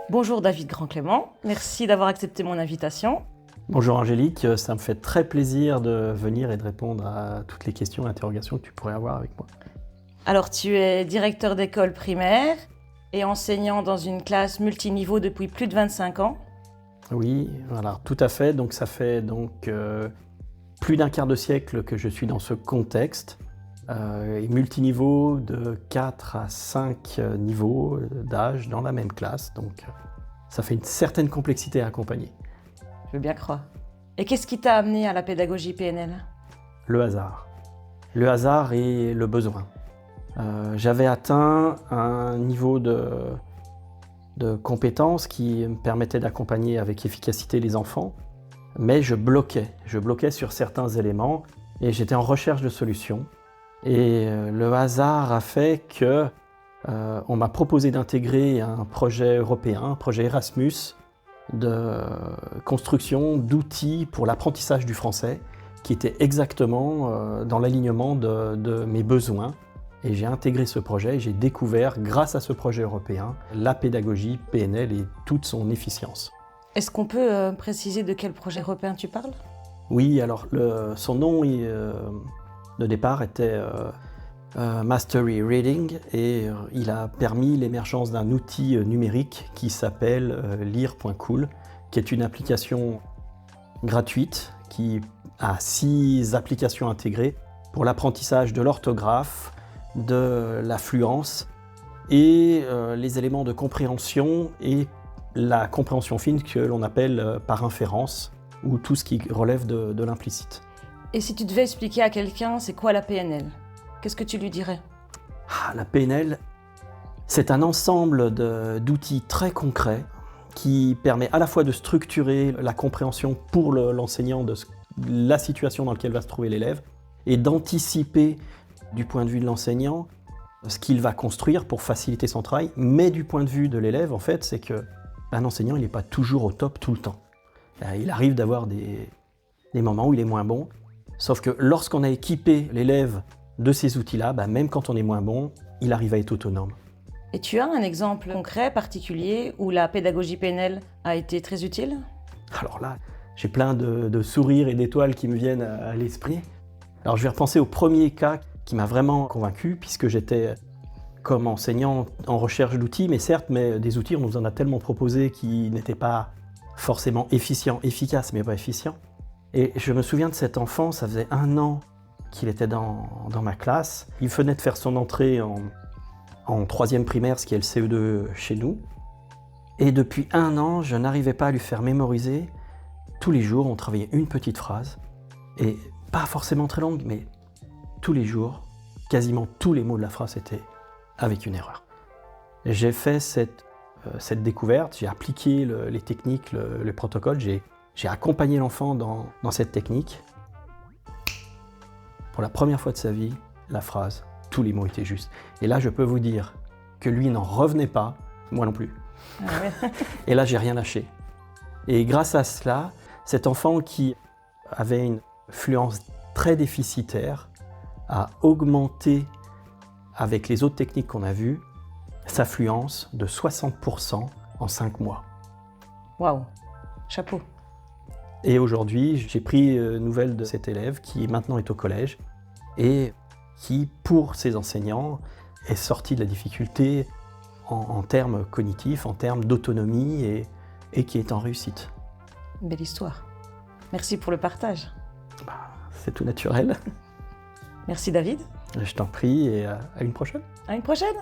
Bonjour David Grand-Clément, merci d'avoir accepté mon invitation. Bonjour Angélique, ça me fait très plaisir de venir et de répondre à toutes les questions et interrogations que tu pourrais avoir avec moi. Alors tu es directeur d'école primaire et enseignant dans une classe multiniveau depuis plus de 25 ans. Oui, voilà, tout à fait. Donc ça fait plus d'un quart de siècle que je suis dans ce contexte. Et multiniveau de 4 à 5 niveaux d'âge dans la même classe. Donc ça fait une certaine complexité à accompagner. Je veux bien croire. Et qu'est-ce qui t'a amené à la pédagogie PNL ? Le hasard. Le hasard et le besoin. J'avais atteint un niveau de compétence qui me permettait d'accompagner avec efficacité les enfants, mais je bloquais sur certains éléments et j'étais en recherche de solutions. Et le hasard a fait que on m'a proposé d'intégrer un projet européen, un projet Erasmus, de construction d'outils pour l'apprentissage du français, qui était exactement dans l'alignement de mes besoins. Et j'ai intégré ce projet et j'ai découvert, grâce à ce projet européen, la pédagogie PNL et toute son efficience. Est-ce qu'on peut préciser de quel projet européen tu parles ? Oui, alors son nom de départ était Mastery Reading et il a permis l'émergence d'un outil numérique qui s'appelle lire.cool, qui est une application gratuite qui a 6 applications intégrées pour l'apprentissage de l'orthographe, de la fluence et les éléments de compréhension et la compréhension fine que l'on appelle par inférence ou tout ce qui relève de l'implicite. Et si tu devais expliquer à quelqu'un c'est quoi la PNL, qu'est-ce que tu lui dirais ? La PNL, c'est un ensemble d'outils très concrets qui permet à la fois de structurer la compréhension pour l'enseignant de la situation dans laquelle va se trouver l'élève et d'anticiper du point de vue de l'enseignant ce qu'il va construire pour faciliter son travail, mais du point de vue de l'élève, en fait, c'est qu'un enseignant, il n'est pas toujours au top tout le temps. Il arrive d'avoir des moments où il est moins bon. Sauf que lorsqu'on a équipé l'élève de ces outils-là, même quand on est moins bon, il arrive à être autonome. Et tu as un exemple concret, particulier, où la pédagogie PNL a été très utile ? Alors là, j'ai plein de sourires et d'étoiles qui me viennent à l'esprit. Alors je vais repenser au premier cas qui m'a vraiment convaincu, puisque j'étais comme enseignant en recherche d'outils, mais des outils, on nous en a tellement proposé qui n'étaient pas forcément efficaces, mais pas efficients. Et je me souviens de cet enfant, ça faisait 1 an qu'il était dans ma classe. Il venait de faire son entrée en 3e primaire, ce qui est le CE2 chez nous. Et depuis 1 an, je n'arrivais pas à lui faire mémoriser. Tous les jours, on travaillait une petite phrase. Et pas forcément très longue, mais tous les jours, quasiment tous les mots de la phrase étaient avec une erreur. J'ai fait cette découverte, j'ai appliqué les techniques, le protocole, j'ai accompagné l'enfant dans cette technique. Pour la première fois de sa vie, la phrase, tous les mots étaient justes. Et là, je peux vous dire que lui n'en revenait pas, moi non plus. Ah ouais. Et là, j'ai rien lâché. Et grâce à cela, cet enfant qui avait une fluence très déficitaire a augmenté, avec les autres techniques qu'on a vues, sa fluence de 60% en 5 mois. Waouh, chapeau. Et aujourd'hui, j'ai pris nouvelle de cet élève qui maintenant est au collège et qui, pour ses enseignants, est sorti de la difficulté en termes cognitifs, en termes d'autonomie et qui est en réussite. Belle histoire. Merci pour le partage. C'est tout naturel. Merci David. Je t'en prie et à une prochaine. À une prochaine.